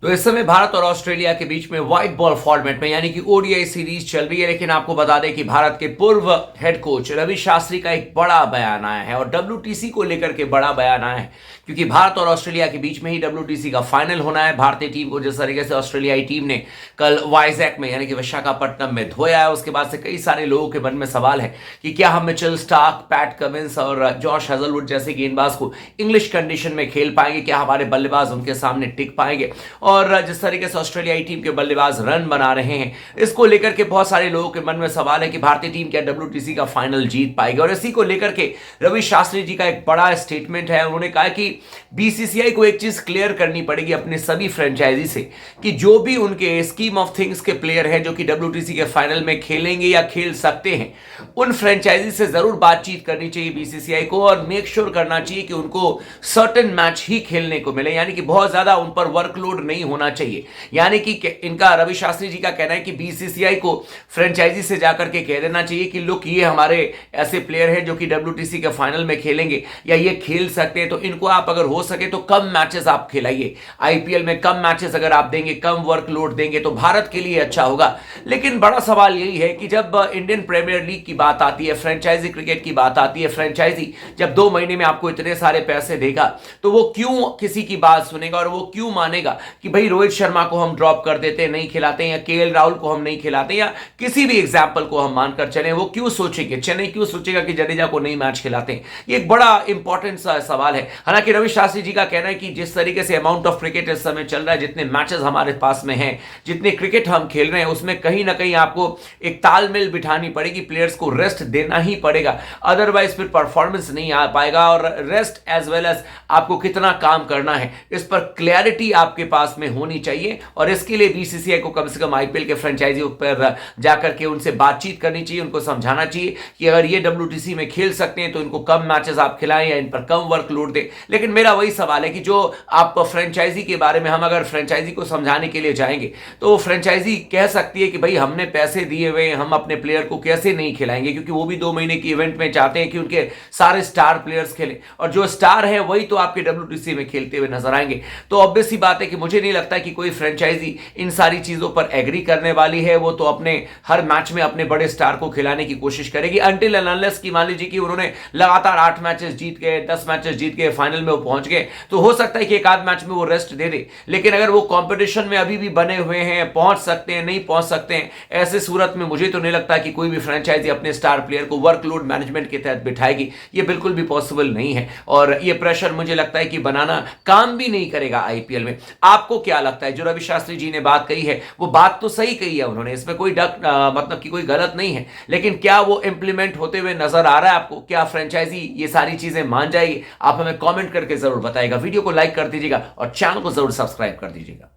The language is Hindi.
तो इस समय भारत और ऑस्ट्रेलिया के बीच में व्हाइट बॉल फॉर्मेट में यानी कि ओडीआई सीरीज चल रही है। लेकिन आपको बता दें कि भारत के पूर्व हेड कोच रवि शास्त्री का एक बड़ा बयान आया है और डब्ल्यूटीसी को लेकर के बड़ा बयान आया है, क्योंकि भारत और ऑस्ट्रेलिया के बीच में ही डब्ल्यूटीसी का फाइनल होना है। भारतीय टीम को जिस तरीके से ऑस्ट्रेलियाई टीम ने कल वाइजैक में यानी कि विशाखापट्टनम में धोया है, उसके बाद से कई सारे लोगों के मन में सवाल है कि क्या हम मिचेल स्टार्क, पैट कमिंस और जॉश हेजलवुड जैसे गेंदबाज को इंग्लिश कंडीशन में खेल पाएंगे, क्या हमारे बल्लेबाज उनके सामने टिक पाएंगे। और जिस तरीके से ऑस्ट्रेलियाई टीम के बल्लेबाज रन बना रहे हैं, इसको लेकर के बहुत सारे लोगों के मन में सवाल है कि भारतीय टीम क्या डब्ल्यूटीसी का फाइनल जीत पाएगी। और इसी को लेकर के रवि शास्त्री जी का एक बड़ा स्टेटमेंट है। उन्होंने कहा कि बीसीसीआई को एक चीज क्लियर करनी पड़ेगी अपने सभी फ्रेंचाइजी से कि जो भी उनके स्कीम ऑफ थिंग्स के प्लेयर हैं जो कि डब्ल्यूटीसी के फाइनल में खेलेंगे या खेल सकते हैं, उन फ्रेंचाइजी से जरूर बातचीत करनी चाहिए बीसीसीआई को और मेक श्योर करना चाहिए कि उनको सर्टेन मैच ही खेलने को मिले, यानी कि बहुत ज्यादा उन पर वर्कलोड नहीं होना चाहिए। यानी कि इनका रवि शास्त्री जी का कहना है कि बीसीसीआई को फ्रेंचाइजी से जाकर के कह देना चाहिए कि लुक, ये हमारे ऐसे प्लेयर हैं जो कि डब्ल्यूटीसी के फाइनल में खेलेंगे या ये खेल सकते हैं, तो इनको आप अगर हो सके तो कम मैचेस आप खिलाइए। आईपीएल में कम मैचेस अगर आप देंगे, कम वर्कलोड देंगे तो भारत के लिए अच्छा होगा। लेकिन बड़ा सवाल यही है कि जब इंडियन प्रीमियर लीग की बात आती है, फ्रेंचाइजी क्रिकेट की बात आती है, फ्रेंचाइजी जब 2 महीने में आपको इतने सारे पैसे देगा तो वो क्यों किसी की बात सुनेगा और वो क्यों मानेगा कि भाई रोहित शर्मा को हम ड्रॉप कर देते हैं, नहीं खिलाते हैं, या केएल राहुल को हम नहीं खिलाते, या किसी भी एग्जाम्पल को हम मानकर चलें, वो क्यों सोचेंगे, चेन्नई क्यों सोचेगा कि जडेजा को नहीं मैच खिलाते हैं। ये एक बड़ा इंपॉर्टेंट सा सवाल है। हालांकि रवि शास्त्री जी का कहना है कि जिस तरीके से अमाउंट ऑफ क्रिकेट इस समय चल रहा है, जितने मैचेस हमारे पास में हैं, जितने क्रिकेट हम खेल रहे हैं, उसमें कहीं ना कहीं आपको एक तालमेल बिठानी पड़ेगी, प्लेयर्स को रेस्ट देना ही पड़ेगा, अदरवाइज फिर परफॉर्मेंस नहीं आ पाएगा। और रेस्ट एज वेल एज आपको कितना काम करना है, इस पर क्लैरिटी आपके पास में होनी चाहिए। और इसके लिए बीसीसीआई को कम से कम आईपीएल के फ्रेंचाइजी पर जाकर के उनसे बातचीत करनी चाहिए, उनको समझाना चाहिए कि अगर ये डब्ल्यूटीसी में खेल सकते हैं तो इनको कम मैचेस आप खिलाएं या इन पर कम वर्कलोड दें। लेकिन मेरा वही सवाल है कि जो आप फ्रेंचाइजी के बारे में, हम अगर फ्रेंचाइजी को समझाने के लिए जाएंगे तो फ्रेंचाइजी कह सकती है कि भाई हमने पैसे दिए हुए, हम अपने प्लेयर को कैसे नहीं खिलाएंगे, क्योंकि वो भी 2 महीने की इवेंट में चाहते हैं कि उनके सारे स्टार प्लेयर्स खेलें, और जो स्टार है वही तो आपके डब्ल्यूटीसी में खेलते हुए नजर आएंगे। तो ऑब्वियस सी बात है कि मुझे नहीं लगता कि कोई फ्रेंचाइजी इन सारी चीजों पर एग्री करने वाली है। वो तो अपने हर मैच में अपने बड़े स्टार को खिलाने की कोशिश करेगी अनटिल एंड अनलेस की मान लीजिए कि उन्होंने लगातार 8 मैचेस जीत गए, 10 मैचेस जीत गए, फाइनल में वो पहुंच गए, तो हो सकता है कि एक आध मैच में वो रेस्ट दे दे। लेकिन अगर वो कंपटीशन में अभी भी बने हुए हैं, पहुंच सकते हैं, नहीं पहुंच सकते हैं, ऐसे सूरत में मुझे तो नहीं लगता कि कोई भी फ्रेंचाइजी अपने स्टार प्लेयर को वर्कलोड मैनेजमेंट के तहत बिठाएगी। ये बिल्कुल भी पॉसिबल नहीं है और ये प्रेशर मुझे लगता है कि बनाना काम भी नहीं करेगा आईपीएल में। आपको क्या लगता है? जो रवि शास्त्री जी ने बात कही है वो बात तो सही कही है उन्होंने, इसमें कोई मतलब कि कोई गलत नहीं है, लेकिन क्या वो इंप्लीमेंट होते हुए नजर आ रहा है आपको? क्या फ्रेंचाइजी ये सारी चीजें मान जाएगी? आप हमें कमेंट करके जरूर बताइएगा। वीडियो को लाइक कर दीजिएगा और चैनल को जरूर सब्सक्राइब कर दीजिएगा।